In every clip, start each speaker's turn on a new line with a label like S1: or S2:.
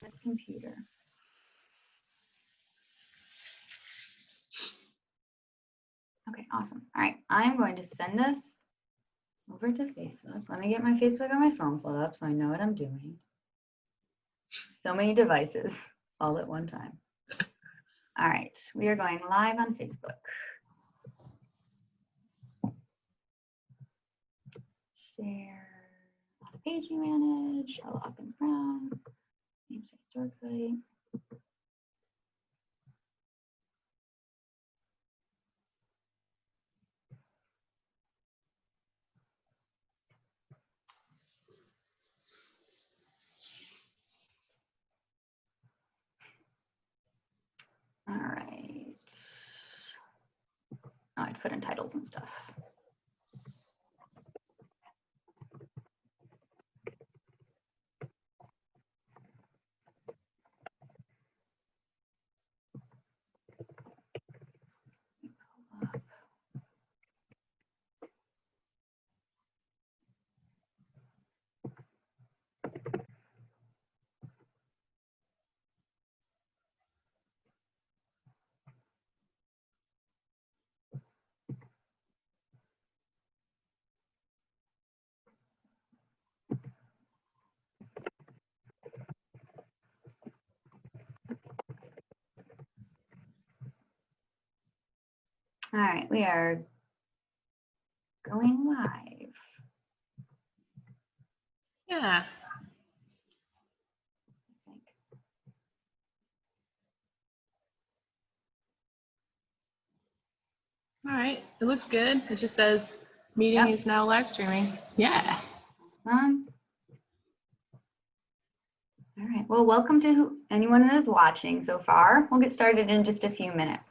S1: this computer. Okay, awesome. All right, I'm going to send us over to Facebook. Let me get my Facebook on my phone pulled up so I know what I'm doing. So many devices all at one time. All right, we are going live on Facebook. Share on a page you manage, Charlotte Hawkins Brown, namesake historic site. All right. Oh, I had to put in titles and stuff. All right, we are going live.
S2: Yeah. All right, it looks good. It just says meeting is now live streaming. Yeah.
S1: All right, well, welcome to anyone that is watching so far. We'll get started in just a few minutes.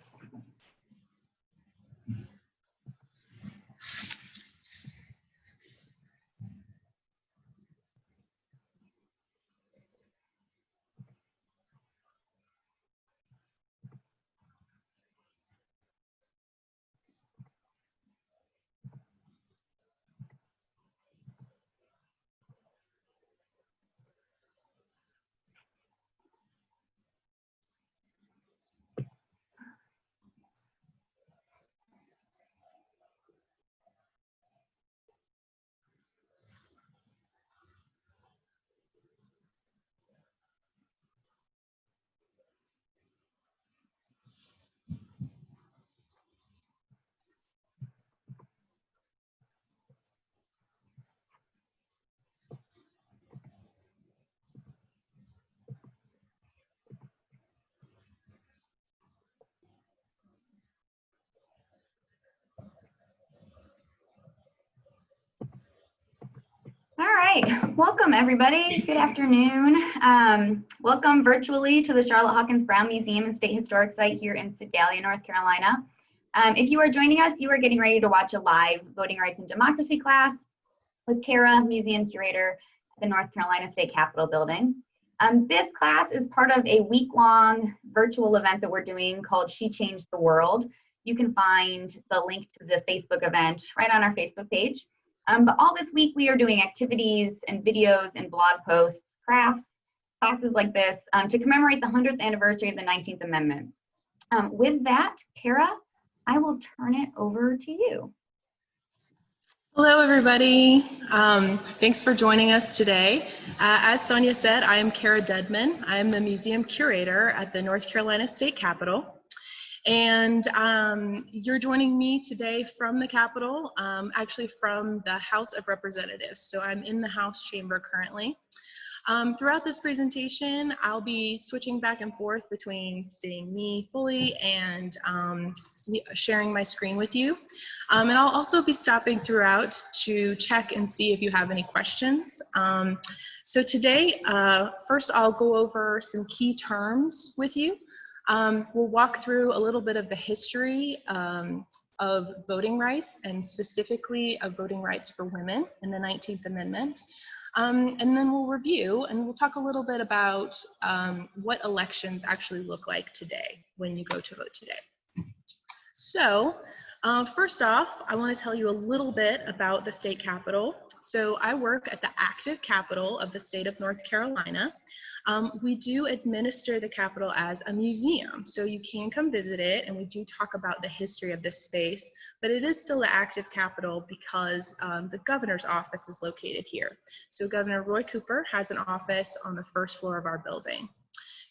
S1: All right, welcome everybody. Good afternoon. Welcome virtually to the Charlotte Hawkins Brown Museum and State Historic Site here in Sedalia, North Carolina. If you are joining us, you are getting ready to watch a live Voting Rights and Democracy class with Kara, Museum Curator at the North Carolina State Capitol Building. This class is part of a week-long virtual event that we're doing called She Changed the World. You can find the link to the Facebook event right on our Facebook page. But all this week we are doing activities and videos and blog posts, crafts, classes like this to commemorate the 100th anniversary of the 19th Amendment. With that, Kara, I will turn it over to you.
S2: Hello, everybody. Thanks for joining us today. As Sonia said, I am Kara Dedman. I am the Museum Curator at the North Carolina State Capitol. And you're joining me today from the Capitol, actually from the House of Representatives. So I'm in the House chamber currently. Throughout this presentation, I'll be switching back and forth between seeing me fully and sharing my screen with you. And I'll also be stopping throughout to check and see if you have any questions. So today, first I'll go over some key terms with you. We'll walk through a little bit of the history of voting rights and specifically of voting rights for women in the 19th Amendment. And then we'll review and we'll talk a little bit about what elections actually look like today when you go to vote today. So First off, I want to tell you a little bit about the state capitol. So I work at the active capitol of the state of North Carolina. We do administer the capitol as a museum, so you can come visit it, and we do talk about the history of this space, but it is still the active capitol because the governor's office is located here. So Governor Roy Cooper has an office on the first floor of our building.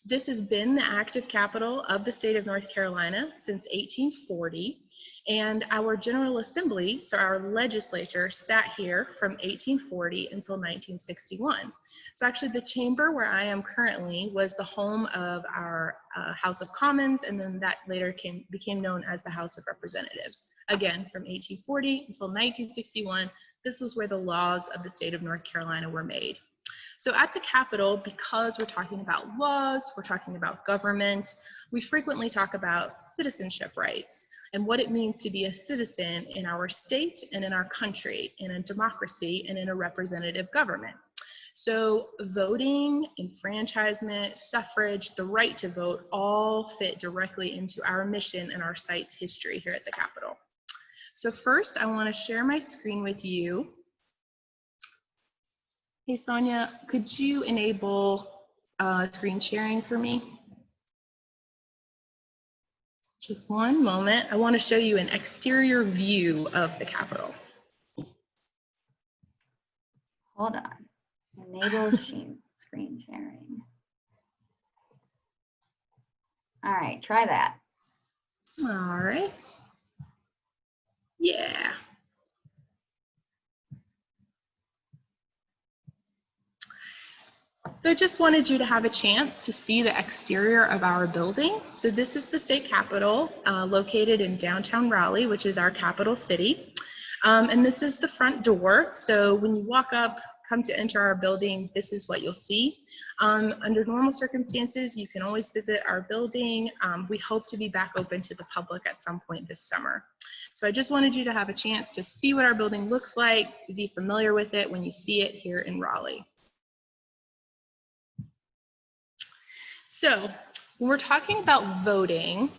S2: This has been the active capitol of the state of North Carolina since 1840, and our General Assembly, so our legislature, sat here from 1840 until 1961. So actually the chamber where I am currently was the home of our House of Commons, and then that later became known as the House of Representatives. Again, from 1840 until 1961, this was where the laws of the state of North Carolina were made. So at the Capitol, because we're talking about laws, we're talking about government, we frequently talk about citizenship rights and what it means to be a citizen in our state and in our country, in a democracy and in a representative government. So voting, enfranchisement, suffrage, the right to vote all fit directly into our mission and our site's history here at the Capitol. So first, I want to share my screen with you. Hey, Sonia, could you enable screen sharing for me? Just one moment. I want to show you an exterior view of the Capitol.
S1: Hold on. Enable screen sharing. All right, try that.
S2: All right. Yeah. So I just wanted you to have a chance to see the exterior of our building. So this is the state capitol located in downtown Raleigh, which is our capital city. And this is the front door. So when you walk up, come to enter our building, this is what you'll see. Under normal circumstances, you can always visit our building. We hope to be back open to the public at some point this summer. So I just wanted you to have a chance to see what our building looks like, to be familiar with it when you see it here in Raleigh. So when we're talking about voting,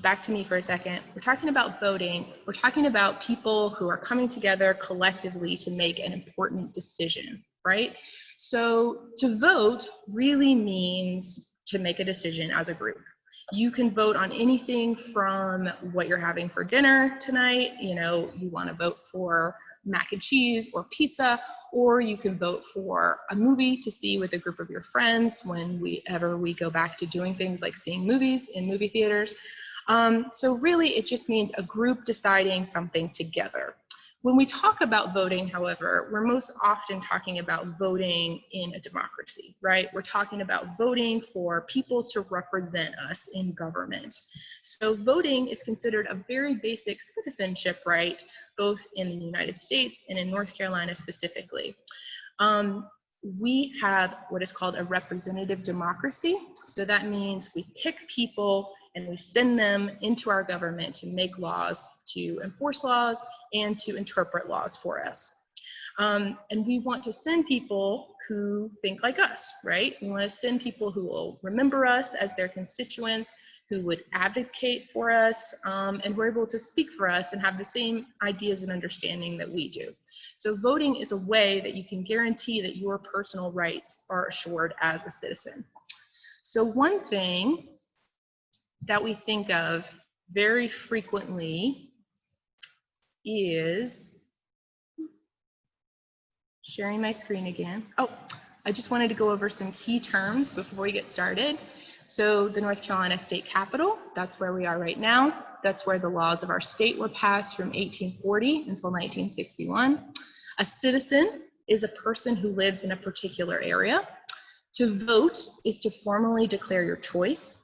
S2: back to me for a second, we're talking about voting, we're talking about people who are coming together collectively to make an important decision, right? So to vote really means to make a decision as a group. You can vote on anything from what you're having for dinner tonight, you know, you want to vote for mac and cheese or pizza, or you can vote for a movie to see with a group of your friends whenever we go back to doing things like seeing movies in movie theaters. So really it just means a group deciding something together. When we talk about voting, however, we're most often talking about voting in a democracy, right? We're talking about voting for people to represent us in government. So voting is considered a very basic citizenship right, both in the United States and in North Carolina specifically. We have what is called a representative democracy. So that means we pick people and we send them into our government to make laws, to enforce laws, and to interpret laws for us. And we want to send people who think like us, right? We want to send people who will remember us as their constituents, who would advocate for us, and were able to speak for us and have the same ideas and understanding that we do. So voting is a way that you can guarantee that your personal rights are assured as a citizen. So one thing that we think of very frequently is sharing my screen again. Oh, I just wanted to go over some key terms before we get started. So the North Carolina State Capitol, that's where we are right now. That's where the laws of our state were passed from 1840 until 1961. A citizen is a person who lives in a particular area. To vote is to formally declare your choice.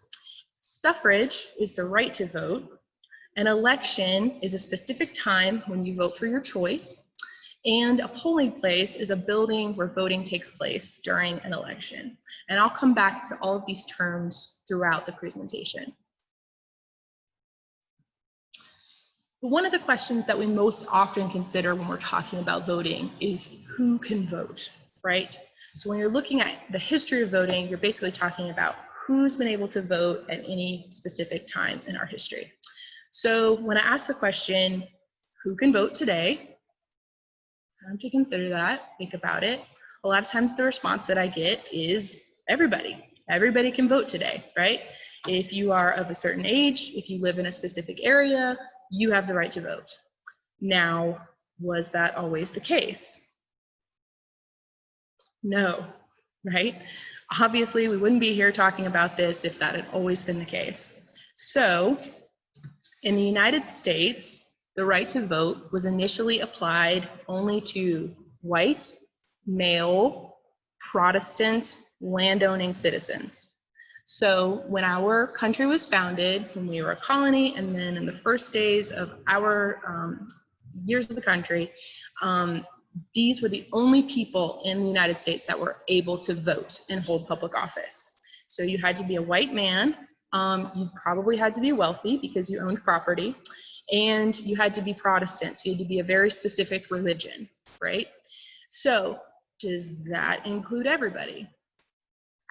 S2: Suffrage is the right to vote. An election is a specific time when you vote for your choice. And a polling place is a building where voting takes place during an election. And I'll come back to all of these terms throughout the presentation. One of the questions that we most often consider when we're talking about voting is who can vote, right? So when you're looking at the history of voting, you're basically talking about who's been able to vote at any specific time in our history. So when I ask the question, who can vote today? Time to consider that, think about it. A lot of times the response that I get is everybody. Everybody can vote today, right? If you are of a certain age, if you live in a specific area, you have the right to vote. Now, was that always the case? No, right? Obviously, we wouldn't be here talking about this if that had always been the case. So, in the United States, the right to vote was initially applied only to white, male, Protestant, landowning citizens. So when our country was founded, when we were a colony, and then in the first days of our years as a country, these were the only people in the United States that were able to vote and hold public office. So you had to be a white man, you probably had to be wealthy because you owned property, and you had to be Protestant, so you had to be a very specific religion, right? So does that include everybody?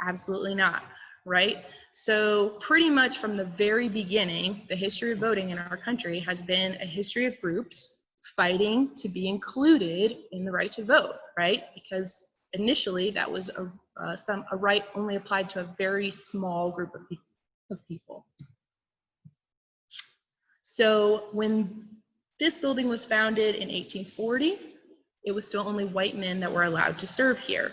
S2: Absolutely not, right? So pretty much from the very beginning, the history of voting in our country has been a history of groups fighting to be included in the right to vote, right? Because initially that was a right only applied to a very small group of people. So when this building was founded in 1840, it was still only white men that were allowed to serve here.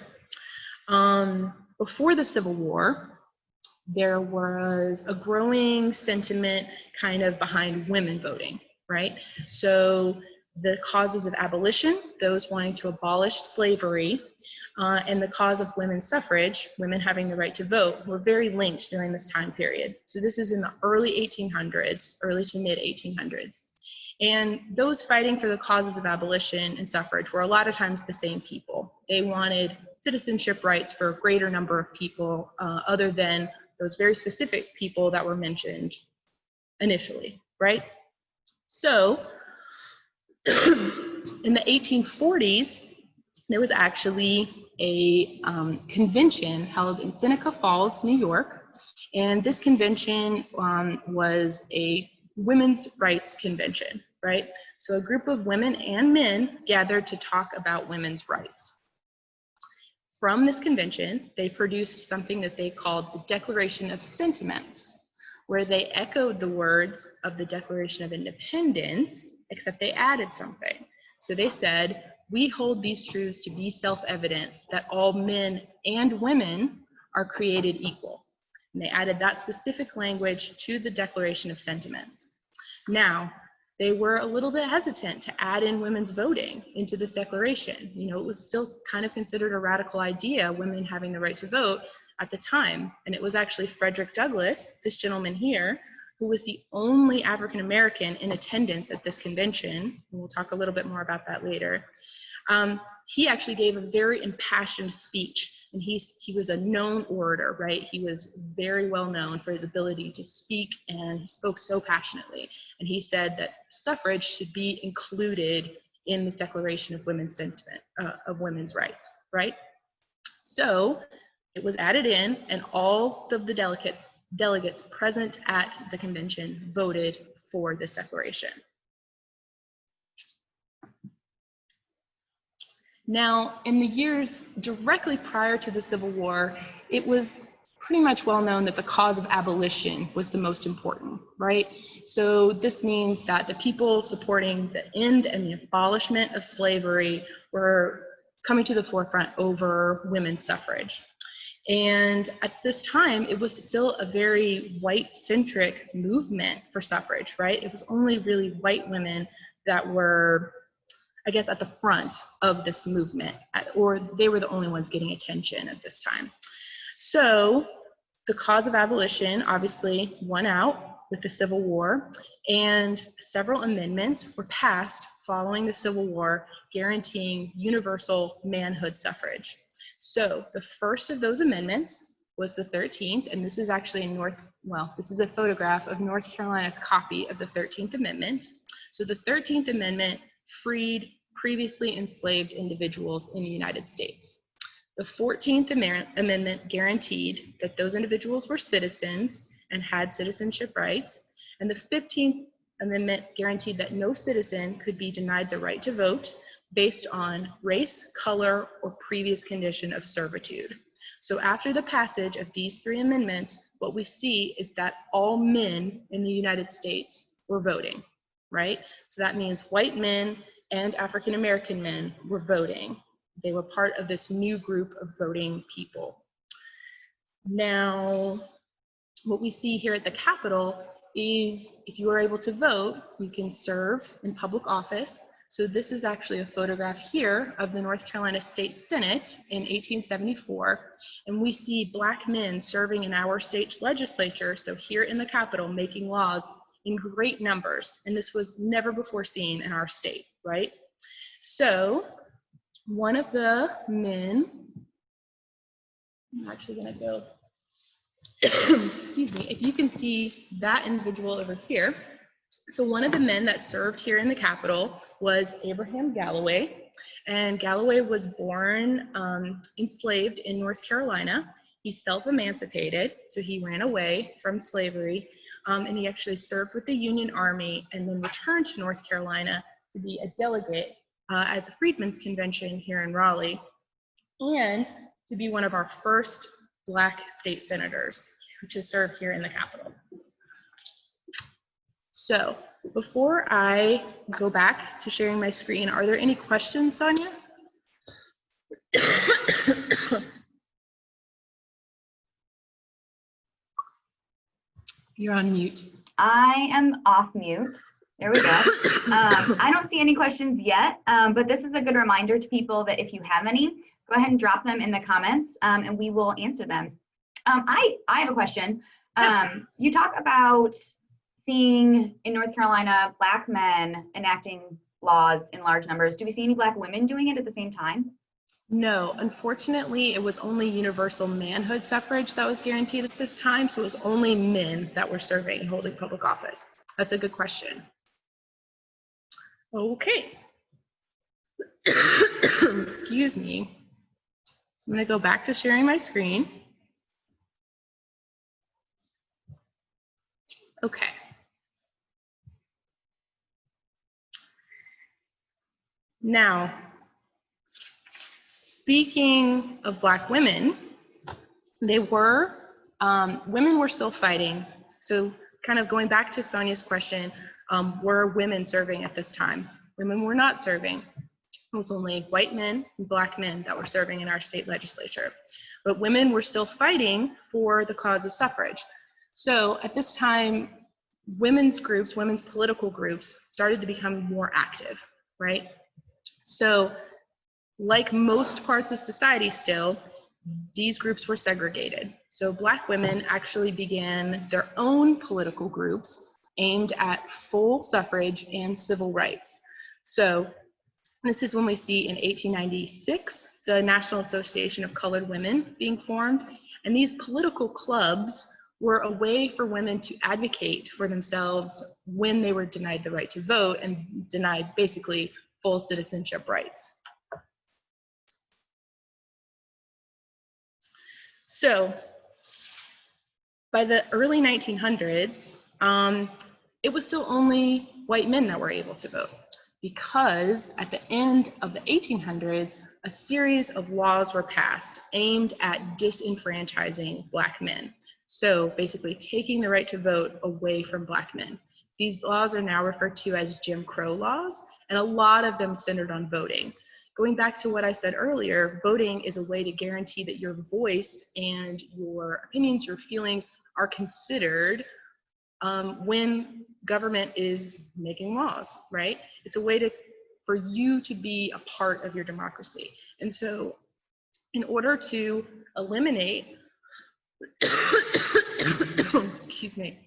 S2: Before the Civil War, there was a growing sentiment kind of behind women voting, right? So the causes of abolition, those wanting to abolish slavery, and the cause of women's suffrage, women having the right to vote, were very linked during this time period. So this is in the early 1800s, early to mid 1800s. And those fighting for the causes of abolition and suffrage were a lot of times the same people. They wanted citizenship rights for a greater number of people other than those very specific people that were mentioned initially, right? So in the 1840s, there was actually a convention held in Seneca Falls, New York, and this convention was a women's rights convention, right? So a group of women and men gathered to talk about women's rights. From this convention, they produced something that they called the Declaration of Sentiments, where they echoed the words of the Declaration of Independence, except they added something. So they said, we hold these truths to be self-evident that all men and women are created equal. And they added that specific language to the Declaration of Sentiments. Now, they were a little bit hesitant to add in women's voting into this declaration. You know, it was still kind of considered a radical idea, women having the right to vote at the time. And it was actually Frederick Douglass, this gentleman here, who was the only African American in attendance at this convention. And we'll talk a little bit more about that later. He actually gave a very impassioned speech, and he was a known orator, right? He was very well known for his ability to speak, and he spoke so passionately. And he said that suffrage should be included in this Declaration of Women's Sentiment, of women's rights, right? So it was added in, and all of the delegates present at the convention voted for this declaration. Now, in the years directly prior to the Civil War, it was pretty much well known that the cause of abolition was the most important, right? So this means that the people supporting the end and the abolishment of slavery were coming to the forefront over women's suffrage. And at this time, it was still a very white-centric movement for suffrage, right? It was only really white women that were, I guess, at the front of this movement, or they were the only ones getting attention at this time. So the cause of abolition obviously won out with the Civil War, and several amendments were passed following the Civil War guaranteeing universal manhood suffrage. So the first of those amendments was the 13th, and this is actually this is a photograph of North Carolina's copy of the 13th Amendment. So the 13th Amendment freed previously enslaved individuals in the United States. The 14th Amendment guaranteed that those individuals were citizens and had citizenship rights, and the 15th amendment guaranteed that no citizen could be denied the right to vote based on race, color, or previous condition of servitude. So after the passage of these 3 amendments, what we see is that all men in the United States were voting, right? So that means white men and African American men were voting. They were part of this new group of voting people. Now, what we see here at the Capitol is if you are able to vote, you can serve in public office. So this is actually a photograph here of the North Carolina State Senate in 1874. And we see Black men serving in our state's legislature, so here in the Capitol, making laws in great numbers. And this was never before seen in our state, right? So one of the men, I'm actually gonna go, excuse me, if you can see that individual over here. So one of the men that served here in the Capitol was Abraham Galloway, and Galloway was born enslaved in North Carolina. He self-emancipated, so he ran away from slavery, and he actually served with the Union Army and then returned to North Carolina to be a delegate at the Freedmen's Convention here in Raleigh, and to be one of our first Black state senators to serve here in the Capitol. So before I go back to sharing my screen, are there any questions, Sonia? You're on mute.
S1: I am off mute. There we go. I don't see any questions yet, but this is a good reminder to people that if you have any, go ahead and drop them in the comments and we will answer them. I have a question. You talk about seeing in North Carolina Black men enacting laws in large numbers. Do we see any Black women doing it at the same time?
S2: No, unfortunately, it was only universal manhood suffrage that was guaranteed at this time, so it was only men that were serving and holding public office. That's a good question. Okay. Excuse me. So I'm going to go back to sharing my screen. Okay. Now, speaking of Black women, women were still fighting. So kind of going back to Sonia's question, were women serving at this time? Women were not serving. It was only white men and Black men that were serving in our state legislature. But women were still fighting for the cause of suffrage. So at this time, women's groups, women's political groups started to become more active, right? So like most parts of society still, these groups were segregated. So Black women actually began their own political groups aimed at full suffrage and civil rights. So this is when we see in 1896, the National Association of Colored Women being formed. And these political clubs were a way for women to advocate for themselves when they were denied the right to vote and denied basically full citizenship rights. So by the early 1900s, it was still only white men that were able to vote, because at the end of the 1800s, a series of laws were passed aimed at disenfranchising Black men. So basically taking the right to vote away from Black men. These laws are now referred to as Jim Crow laws, and a lot of them centered on voting. Going back to what I said earlier, voting is a way to guarantee that your voice and your opinions, your feelings are considered when government is making laws, right? It's a way for you to be a part of your democracy. And so in order to eliminate, excuse me,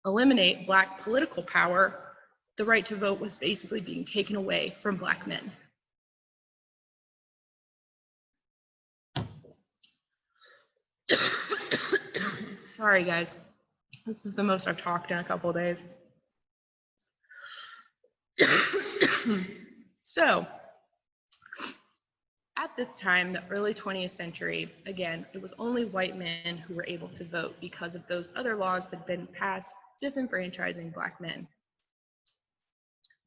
S2: eliminate Black political power, the right to vote was basically being taken away from Black men. Sorry, guys. This is the most I've talked in a couple of days. So, at this time, the early 20th century, again, it was only white men who were able to vote because of those other laws that had been passed disenfranchising Black men.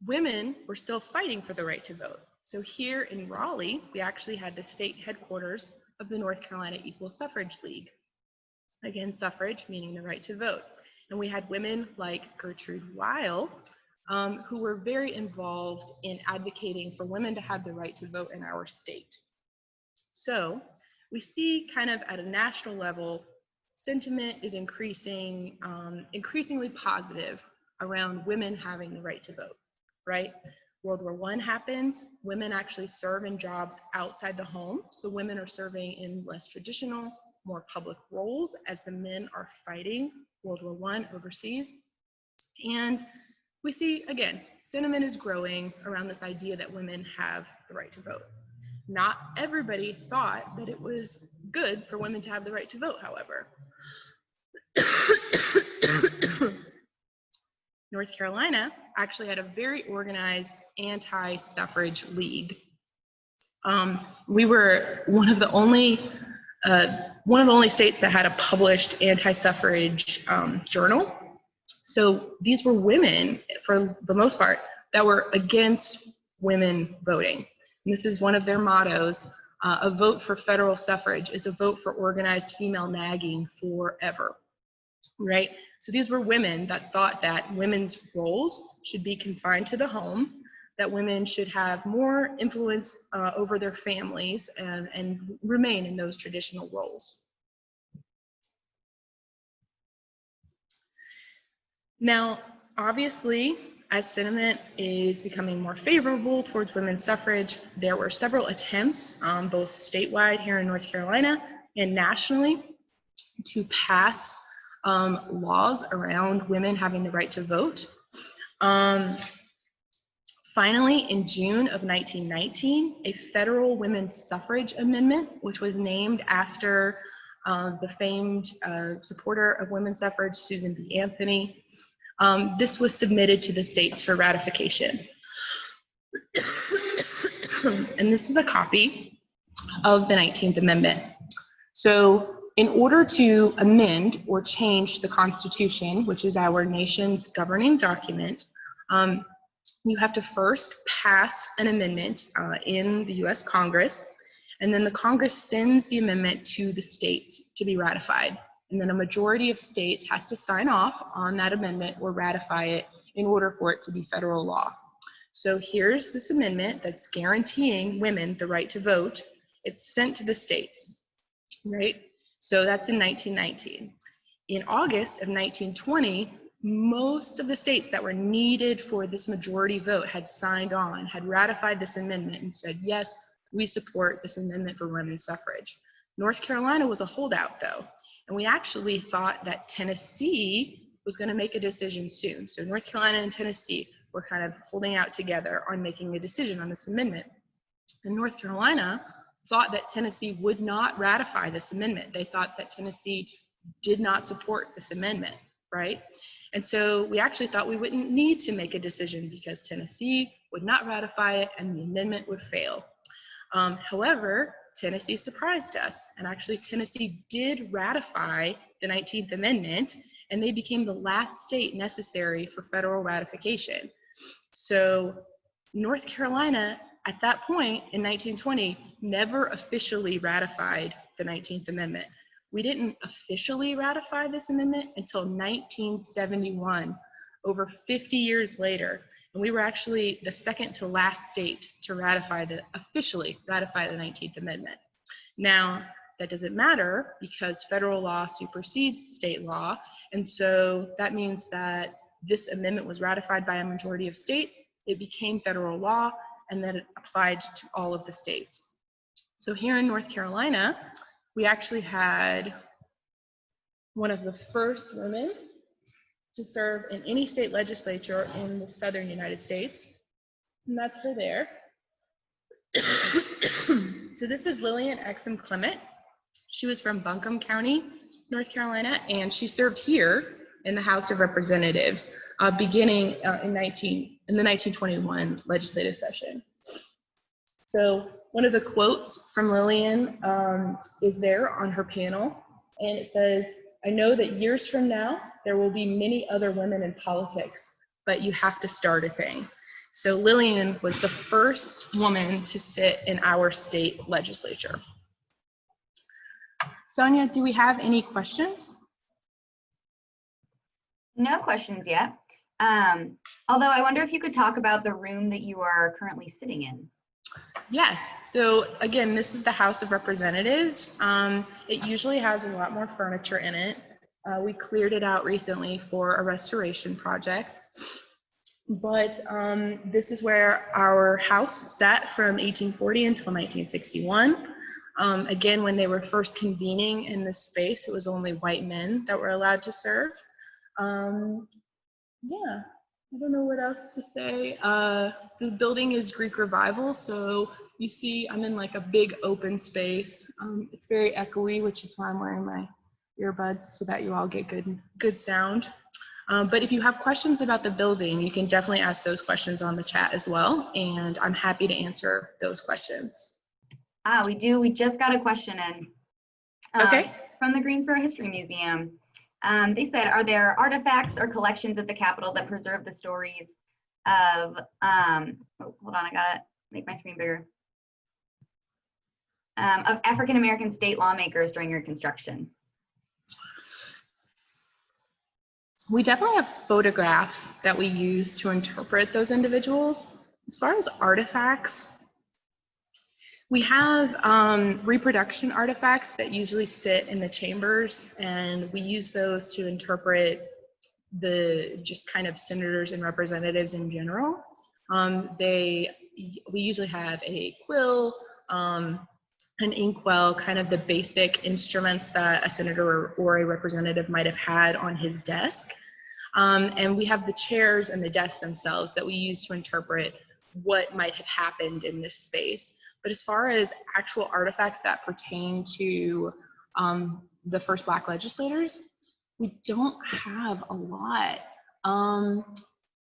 S2: Women were still fighting for the right to vote. So here in Raleigh, we actually had the state headquarters of the North Carolina Equal Suffrage League. Again, suffrage meaning the right to vote. And we had women like Gertrude Weil, who were very involved in advocating for women to have the right to vote in our state. So we see kind of at a national level, sentiment is increasingly positive around women having the right to vote, right? World War I happens, women actually serve in jobs outside the home. So women are serving in less traditional, more public roles as the men are fighting World War I overseas. And we see, again, sentiment is growing around this idea that women have the right to vote. Not everybody thought that it was good for women to have the right to vote, however. North Carolina actually had a very organized anti-suffrage league. We were one of the only states that had a published anti-suffrage journal. So these were women, for the most part, that were against women voting. And this is one of their mottos: a vote for federal suffrage is a vote for organized female nagging forever. Right? So these were women that thought that women's roles should be confined to the home, that women should have more influence over their families and remain in those traditional roles. Now, obviously, as sentiment is becoming more favorable towards women's suffrage, there were several attempts, both statewide here in North Carolina and nationally, to pass laws around women having the right to vote. Finally, in June of 1919, a federal women's suffrage amendment, which was named after the famed supporter of women's suffrage, Susan B. Anthony, this was submitted to the states for ratification. And this is a copy of the 19th Amendment. So in order to amend or change the Constitution, which is our nation's governing document, you have to first pass an amendment in the US Congress, and then the Congress sends the amendment to the states to be ratified. And then a majority of states has to sign off on that amendment or ratify it in order for it to be federal law. So here's this amendment that's guaranteeing women the right to vote. It's sent to the states, right? So that's in 1919. In August of 1920, most of the states that were needed for this majority vote had signed on, had ratified this amendment and said, yes, we support this amendment for women's suffrage. North Carolina was a holdout though, and we actually thought that Tennessee was going to make a decision soon. So North Carolina and Tennessee were kind of holding out together on making a decision on this amendment. And North Carolina thought that Tennessee would not ratify this amendment. They thought that Tennessee did not support this amendment, right? And so we actually thought we wouldn't need to make a decision because Tennessee would not ratify it and the amendment would fail. However, Tennessee surprised us, and actually Tennessee did ratify the 19th Amendment, and they became the last state necessary for federal ratification. So North Carolina, at that point in 1920, never officially ratified the 19th Amendment. We didn't officially ratify this amendment until 1971, over 50 years later. And we were actually the second to last state to officially ratify the 19th Amendment. Now, that doesn't matter because federal law supersedes state law. And so that means that this amendment was ratified by a majority of states. It became federal law, and then it applied to all of the states. So here in North Carolina, we actually had one of the first women to serve in any state legislature in the southern United States, and that's her there. So this is Lillian Exum Clement. She was from Buncombe County, North Carolina, and she served here in the House of Representatives beginning in the 1921 legislative session. So one of the quotes from Lillian is there on her panel, and it says, I know that years from now, there will be many other women in politics, but you have to start a thing. So Lillian was the first woman to sit in our state legislature. Sonia, do we have any questions?
S1: No questions yet. Although I wonder if you could talk about the room that you are currently sitting in.
S2: Yes, so again, this is the House of Representatives. It usually has a lot more furniture in it. We cleared it out recently for a restoration project. But this is where our house sat from 1840 until 1961. Again, when they were first convening in this space, it was only white men that were allowed to serve. Yeah, I don't know what else to say. The building is Greek Revival, so you see I'm in like a big open space. It's very echoey, which is why I'm wearing my earbuds so that you all get good sound. But if you have questions about the building, you can definitely ask those questions on the chat as well, and I'm happy to answer those questions.
S1: We do. We just got a question in
S2: Okay.
S1: From the Greensboro History Museum. They said, are there artifacts or collections at the Capitol that preserve the stories of, oh, hold on, I gotta make my screen bigger, of African-American state lawmakers during Reconstruction?
S2: We definitely have photographs that we use to interpret those individuals. As far as artifacts, we have reproduction artifacts that usually sit in the chambers, and we use those to interpret the just kind of senators and representatives in general. We usually have a quill, an inkwell, kind of the basic instruments that a senator or a representative might have had on his desk. And we have the chairs and the desks themselves that we use to interpret what might have happened in this space. But as far as actual artifacts that pertain to the first Black legislators, we don't have a lot.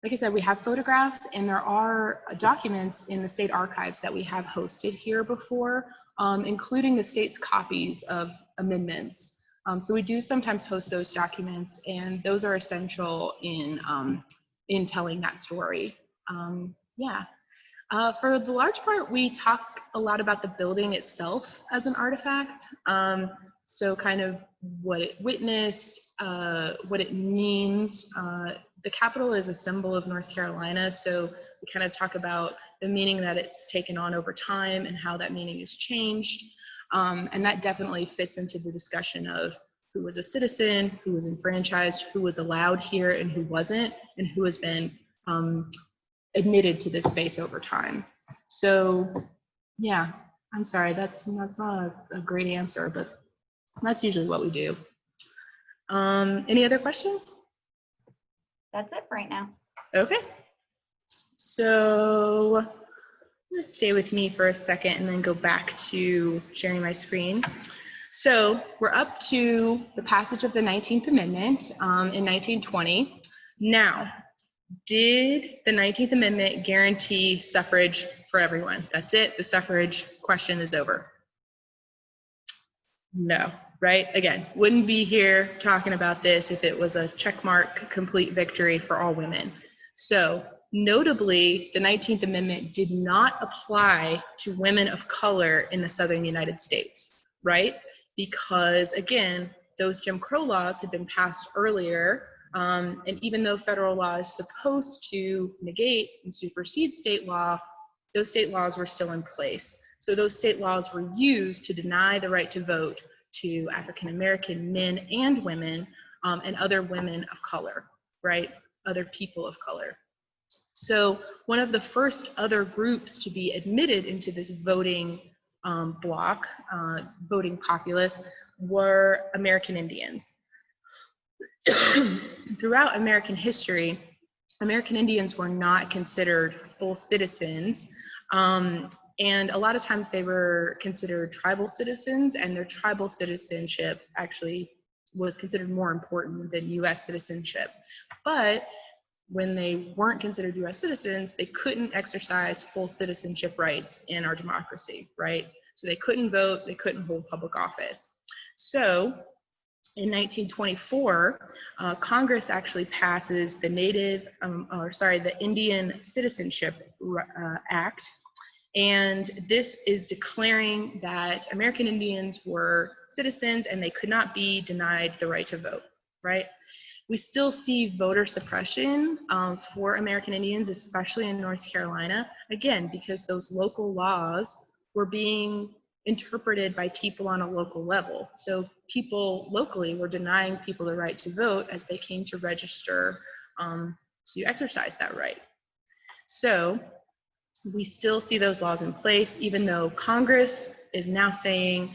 S2: Like I said, we have photographs, and there are documents in the state archives that we have hosted here before, including the state's copies of amendments. So we do sometimes host those documents, and those are essential in telling that story. Yeah. For the large part, we talk a lot about the building itself as an artifact. So kind of what it witnessed, what it means. The Capitol is a symbol of North Carolina, so we kind of talk about the meaning that it's taken on over time and how that meaning has changed. And that definitely fits into the discussion of who was a citizen, who was enfranchised, who was allowed here and who wasn't, and who has been admitted to this space over time. So yeah, I'm sorry, that's not a great answer, but that's usually what we do. Any other questions?
S1: That's it for right now.
S2: Okay. So let's stay with me for a second and then go back to sharing my screen. So we're up to the passage of the 19th Amendment in 1920. Now, did the 19th Amendment guarantee suffrage for everyone? That's it. The suffrage question is over. No, right? Again, wouldn't be here talking about this if it was a checkmark complete victory for all women. So notably, the 19th Amendment did not apply to women of color in the Southern United States, right? Because again, those Jim Crow laws had been passed earlier. And even though federal law is supposed to negate and supersede state law, those state laws were still in place. So those state laws were used to deny the right to vote to African-American men and women and other women of color, right? Other people of color. So one of the first other groups to be admitted into this voting bloc, voting populace, were American Indians. Throughout American history, American Indians were not considered full citizens, and a lot of times they were considered tribal citizens, and their tribal citizenship actually was considered more important than U.S. citizenship. But when they weren't considered U.S. citizens, they couldn't exercise full citizenship rights in our democracy, right? So they couldn't vote, they couldn't hold public office. So in 1924, Congress actually passes the the Indian Citizenship Act. And this is declaring that American Indians were citizens and they could not be denied the right to vote, right? We still see voter suppression for American Indians, especially in North Carolina, again, because those local laws were being interpreted by people on a local level. So people locally were denying people the right to vote as they came to register to exercise that right. So we still see those laws in place, even though Congress is now saying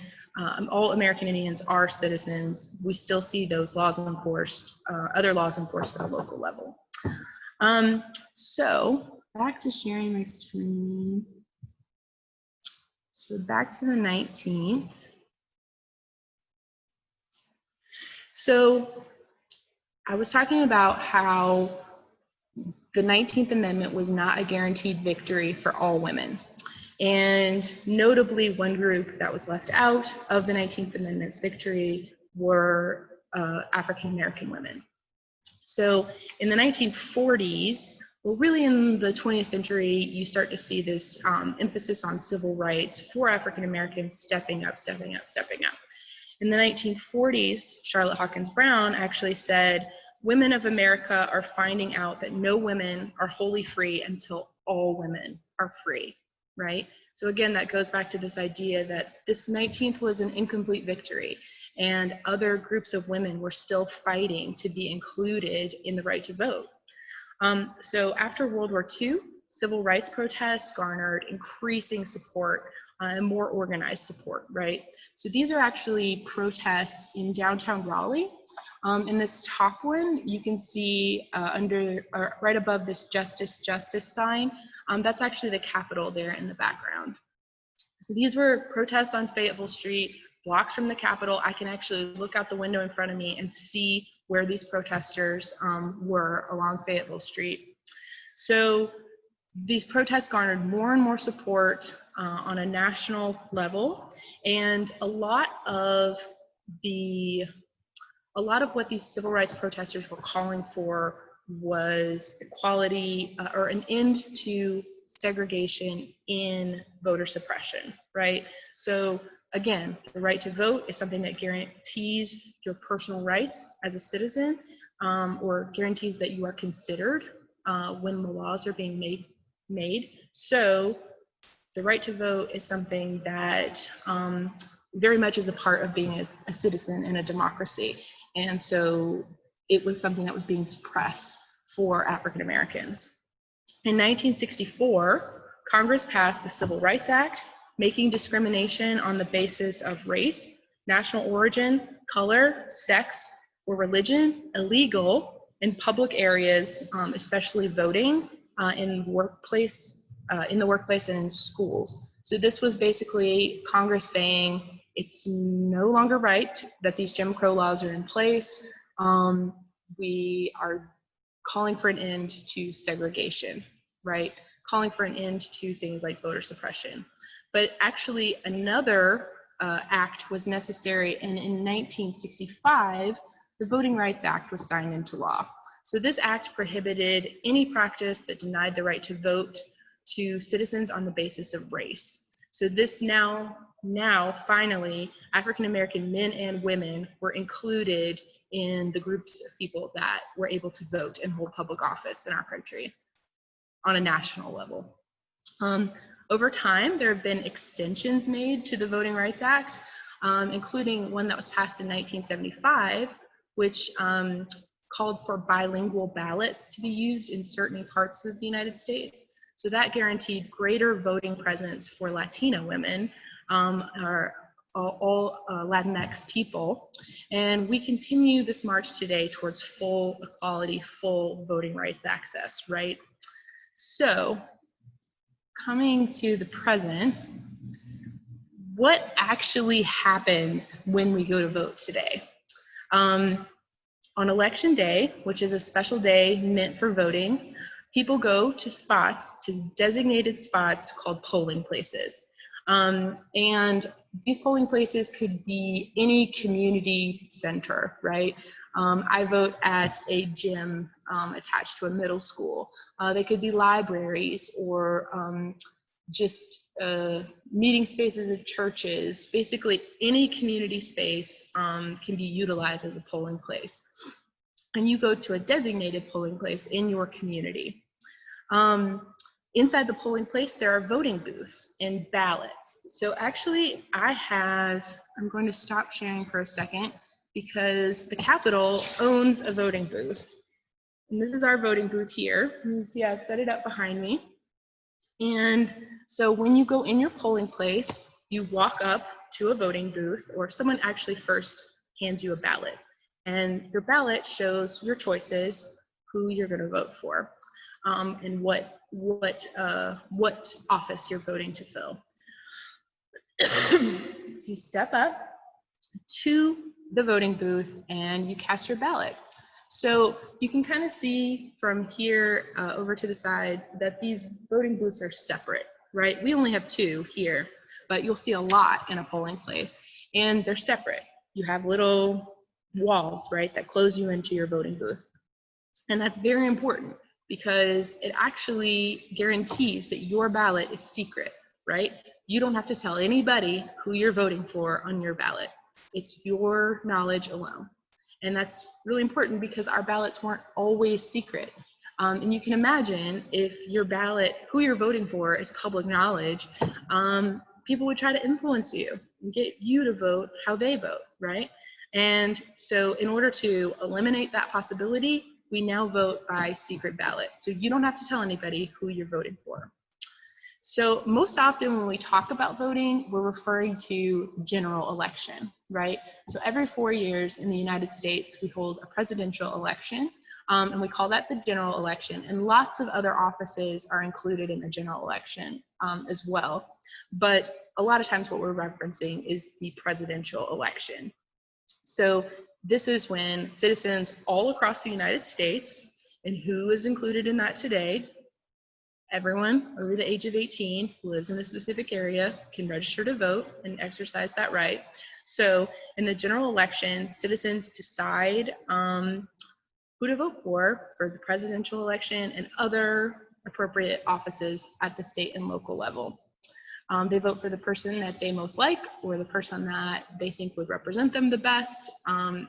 S2: all American Indians are citizens. We still see those laws enforced, other laws enforced at a local level. So back to sharing my screen. So back to the 19th. So I was talking about how the 19th Amendment was not a guaranteed victory for all women. And notably, one group that was left out of the 19th Amendment's victory were African American women. So in the 1940s, well, really in the 20th century, you start to see this emphasis on civil rights for African Americans stepping up, stepping up, stepping up. In the 1940s, Charlotte Hawkins Brown actually said, "Women of America are finding out that no women are wholly free until all women are free," right? So again, that goes back to this idea that this 19th was an incomplete victory and other groups of women were still fighting to be included in the right to vote. So after World War II, civil rights protests garnered increasing support and more organized support, right? So these are actually protests in downtown Raleigh. In this top one, you can see right above this Justice, Justice sign, that's actually the Capitol there in the background. So these were protests on Fayetteville Street, blocks from the Capitol. I can actually look out the window in front of me and see where these protesters were along Fayetteville Street. So these protests garnered more and more support on a national level, and a lot of what these civil rights protesters were calling for was equality or an end to segregation in voter suppression, right? So again, the right to vote is something that guarantees your personal rights as a citizen, or guarantees that you are considered when the laws are being made. So the right to vote is something that very much is a part of being a citizen in a democracy. And so it was something that was being suppressed for African Americans. In 1964, Congress passed the Civil Rights Act, making discrimination on the basis of race, national origin, color, sex, or religion illegal in public areas, especially voting in the workplace and in schools. So this was basically Congress saying it's no longer right that these Jim Crow laws are in place. We are calling for an end to segregation, right? Calling for an end to things like voter suppression. But actually another act was necessary, and in 1965, the Voting Rights Act was signed into law. So this act prohibited any practice that denied the right to vote to citizens on the basis of race. So this now finally, African American men and women were included in the groups of people that were able to vote and hold public office in our country on a national level. Over time, there have been extensions made to the Voting Rights Act, including one that was passed in 1975, which called for bilingual ballots to be used in certain parts of the United States. So that guaranteed greater voting presence for Latina women, or all Latinx people. And we continue this march today towards full equality, full voting rights access, right? So coming to the present, what actually happens when we go to vote today? On election day, which is a special day meant for voting, people go to designated spots called polling places. And these polling places could be any community center, right? I vote at a gym attached to a middle school. They could be libraries or just meeting spaces of churches. Basically, any community space can be utilized as a polling place. And you go to a designated polling place in your community. Inside the polling place, there are voting booths and ballots. So actually, I'm going to stop sharing for a second because the Capitol owns a voting booth. And this is our voting booth here. You can see I've set it up behind me. And so when you go in your polling place, you walk up to a voting booth, or someone actually first hands you a ballot. And your ballot shows your choices, who you're going to vote for, and what office you're voting to fill. So you step up to the voting booth and you cast your ballot. So you can kind of see from here over to the side that these voting booths are separate, right? We only have 2 here, but you'll see a lot in a polling place, and they're separate. You have little walls, right, that close you into your voting booth. And that's very important because it actually guarantees that your ballot is secret, right? You don't have to tell anybody who you're voting for on your ballot. It's your knowledge alone. And that's really important because our ballots weren't always secret. And you can imagine if your ballot, who you're voting for, is public knowledge, people would try to influence you and get you to vote how they vote, right? And so in order to eliminate that possibility, we now vote by secret ballot. So you don't have to tell anybody who you're voting for. So most often when we talk about voting, we're referring to general election, right? So every 4 years in the United States, we hold a presidential election, and we call that the general election. And lots of other offices are included in the general election as well. But a lot of times what we're referencing is the presidential election. So this is when citizens all across the United States, and who is included in that today, everyone over the age of 18 who lives in a specific area can register to vote and exercise that right. So in the general election, citizens decide who to vote for the presidential election and other appropriate offices at the state and local level. They vote for the person that they most like, or the person that they think would represent them the best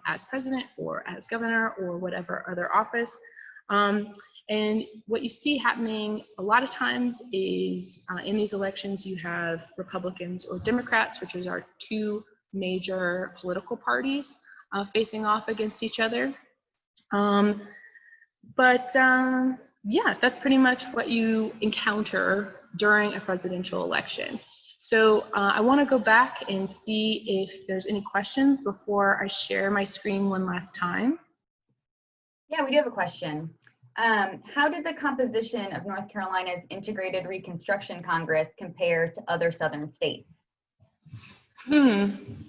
S2: as president or as governor or whatever other office. And what you see happening a lot of times is in these elections, you have Republicans or Democrats, which is our 2 major political parties facing off against each other. Yeah, that's pretty much what you encounter during a presidential election. So I want to go back and see if there's any questions before I share my screen one last time.
S1: Yeah, we do have a question. How did the composition of North Carolina's integrated Reconstruction Congress compare to other southern states?
S2: I'm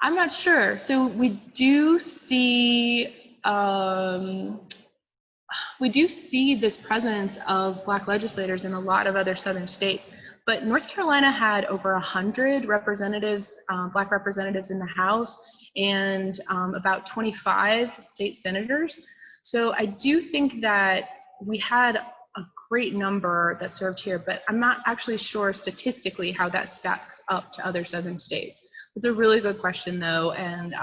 S2: not sure. So we do see this presence of Black legislators in a lot of other southern states, but North Carolina had over 100 representatives, Black representatives in the House, and about 25 state senators. So I do think that we had a great number that served here, but I'm not actually sure statistically how that stacks up to other southern states. It's a really good question though, and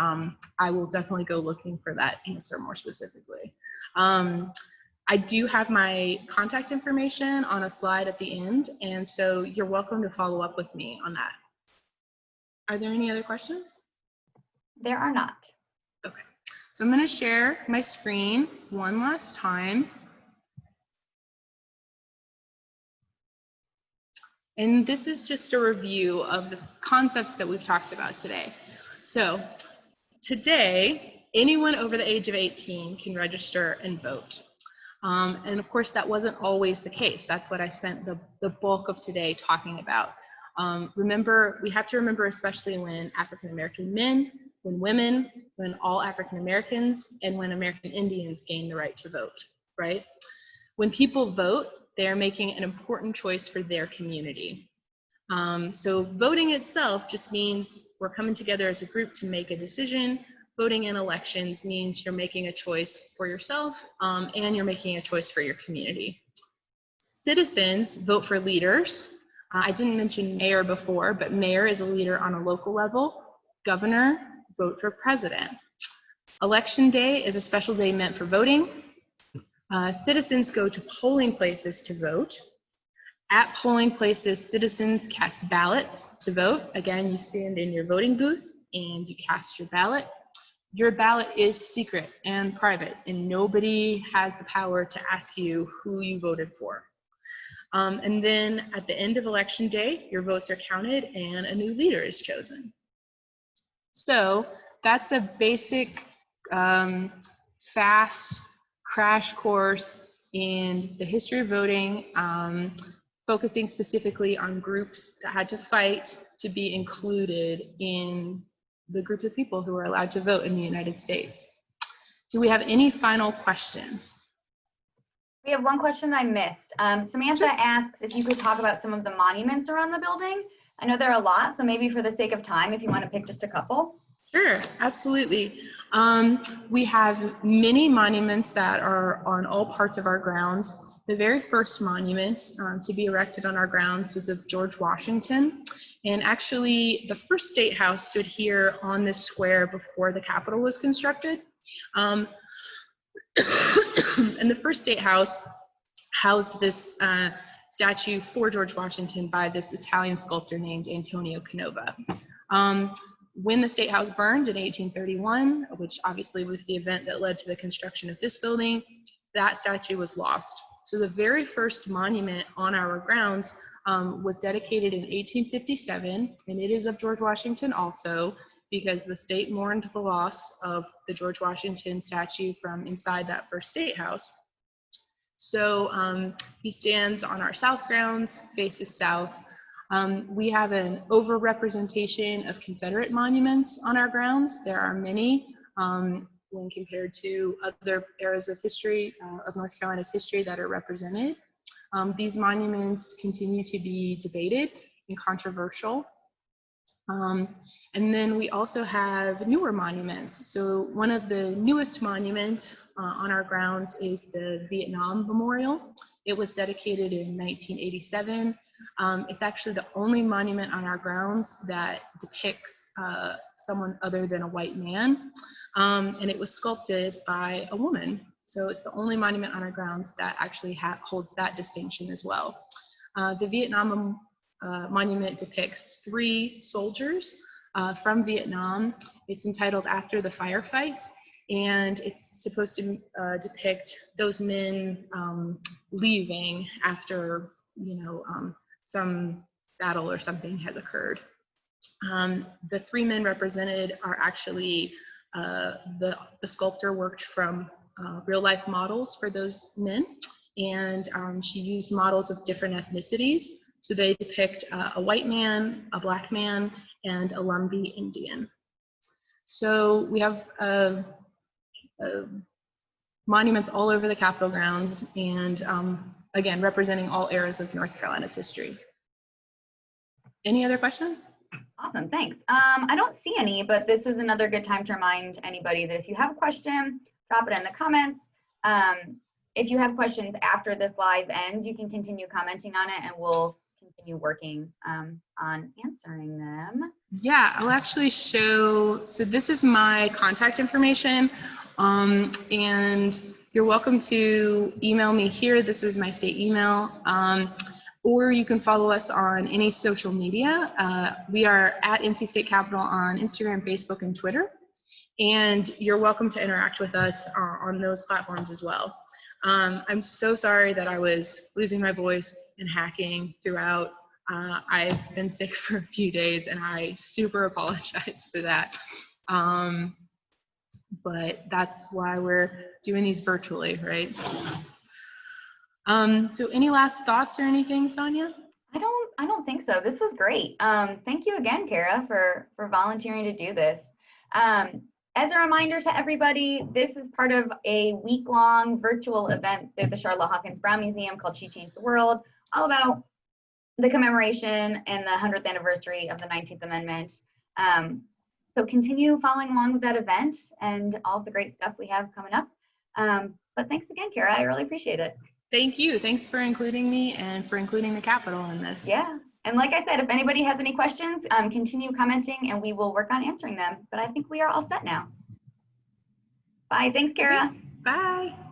S2: I will definitely go looking for that answer more specifically. I do have my contact information on a slide at the end, and so you're welcome to follow up with me on that. Are there any other questions?
S1: There are not.
S2: Okay, so I'm going to share my screen one last time. And this is just a review of the concepts that we've talked about today. So today, anyone over the age of 18 can register and vote. And of course, that wasn't always the case. That's what I spent the bulk of today talking about. Remember, we have to remember, especially when African-American men, when women, when all African-Americans, and when American Indians gain the right to vote, right? When people vote, they are making an important choice for their community. So voting itself just means we're coming together as a group to make a decision. Voting in elections means you're making a choice for yourself and you're making a choice for your community. Citizens vote for leaders. I didn't mention mayor before, but mayor is a leader on a local level. Governor, vote for president. Election day is a special day meant for voting. Citizens go to polling places to vote. At polling places, citizens cast ballots to vote. Again, you stand in your voting booth and you cast your ballot. Your ballot is secret and private, and nobody has the power to ask you who you voted for. And then at the end of election day, your votes are counted and a new leader is chosen. So that's a basic, fast crash course in the history of voting, focusing specifically on groups that had to fight to be included in the group of people who are allowed to vote in the United States. Do we have any final questions?
S1: We have one question I missed. Samantha asks if you could talk about some of the monuments around the building. I know there are a lot, so maybe for the sake of time, if you want to pick just a couple.
S2: Sure, absolutely. We have many monuments that are on all parts of our grounds. The very first monument to be erected on our grounds was of George Washington. And actually, the first State House stood here on this square before the Capitol was constructed. And the first State House housed this statue for George Washington by this Italian sculptor named Antonio Canova. When the State House burned in 1831, which obviously was the event that led to the construction of this building, that statue was lost. So the very first monument on our grounds was dedicated in 1857, and it is of George Washington also, because the state mourned the loss of the George Washington statue from inside that first State House. So he stands on our south grounds, faces south. We have an overrepresentation of Confederate monuments on our grounds. There are many when compared to other eras of history, of North Carolina's history that are represented. These monuments continue to be debated and controversial. And then we also have newer monuments. So one of the newest monuments on our grounds is the Vietnam Memorial. It was dedicated in 1987. It's actually the only monument on our grounds that depicts someone other than a white man. And it was sculpted by a woman. So it's the only monument on our grounds that actually holds that distinction as well. The Vietnam monument depicts 3 soldiers from Vietnam. It's entitled After the Firefight, and it's supposed to depict those men leaving after, some battle or something has occurred. The 3 men represented are actually the sculptor worked from real life models for those men, and she used models of different ethnicities. So they depict a white man, a black man, and a Lumbee Indian. So we have monuments all over the Capitol grounds, and again, representing all eras of North Carolina's history. Any other questions?
S1: Awesome, thanks. I don't see any, but this is another good time to remind anybody that if you have a question, drop it in the comments. If you have questions after this live ends, you can continue commenting on it and we'll continue working on answering them.
S2: Yeah, I'll actually show, so this is my contact information, and you're welcome to email me here. This is my state email, or you can follow us on any social media. We are at NC State Capitol on Instagram, Facebook, and Twitter, and you're welcome to interact with us on those platforms as well. I'm so sorry that I was losing my voice and hacking throughout. I've been sick for a few days and I super apologize for that. But that's why we're doing these virtually, right? So any last thoughts or anything, Sonia?
S1: I don't think so. This was great. Thank you again, Kara, for volunteering to do this. As a reminder to everybody, this is part of a week-long virtual event through the Charlotte Hawkins Brown Museum called She Changed the World, all about the commemoration and the 100th anniversary of the 19th Amendment. So continue following along with that event and all the great stuff we have coming up. But thanks again, Kara. I really appreciate it.
S2: Thank you. Thanks for including me and for including the Capitol in this.
S1: Yeah. And like I said, if anybody has any questions, continue commenting and we will work on answering them. But I think we are all set now. Bye. Thanks, Kara.
S2: Okay. Bye.